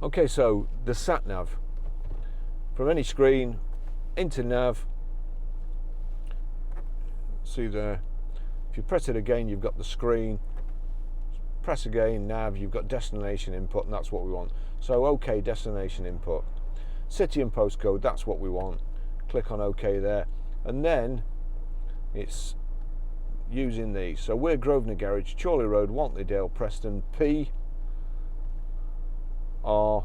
Okay, so the sat nav from any screen into nav. See there, if you press it again, you've got the screen. Press again, nav, you've got destination input, and that's what we want. So OK, destination input, city and postcode, that's what we want. Click on OK there, and then it's using these. So we're Grosvenor Garage, Chorley Road, Wantleydale, Preston, P R.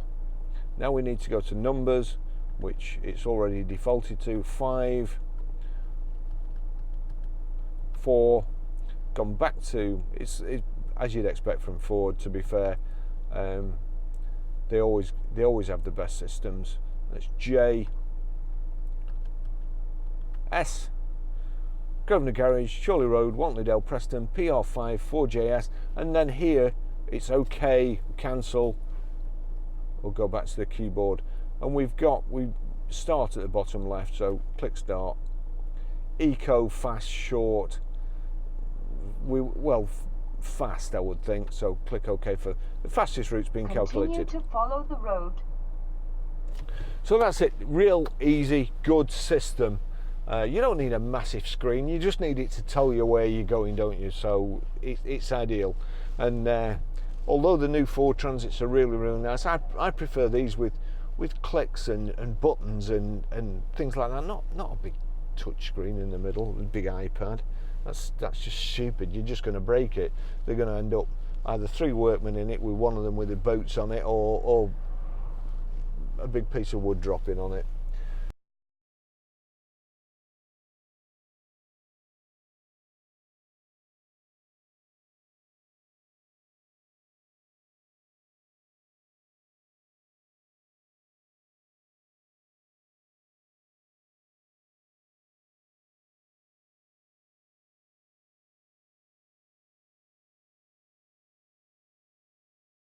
Now we need to go to numbers, which it's already defaulted to 5 4. Gone back to it's as you'd expect from Ford. To be fair, they always have the best systems. That's J S. Grosvenor Garage, Chorley Road, Wantleydale, Preston, PR5 4JS, and then here it's OK, cancel. We'll go back to the keyboard, and we start at the bottom left, so click start. Eco, fast, short. Fast, I would think. So click OK for the fastest routes being calculated. Continue to follow the road. So that's it. Real easy, good system. You don't need a massive screen. You just need it to tell you where you're going, don't you? So it's ideal. And although the new Ford Transits are really, really nice, I prefer these with clicks and buttons and things like that. Not a big touch screen in the middle, a big iPad. That's just stupid. You're just going to break it. They're going to end up either 3 workmen in it with one of them with the boats on it, or a big piece of wood dropping on it.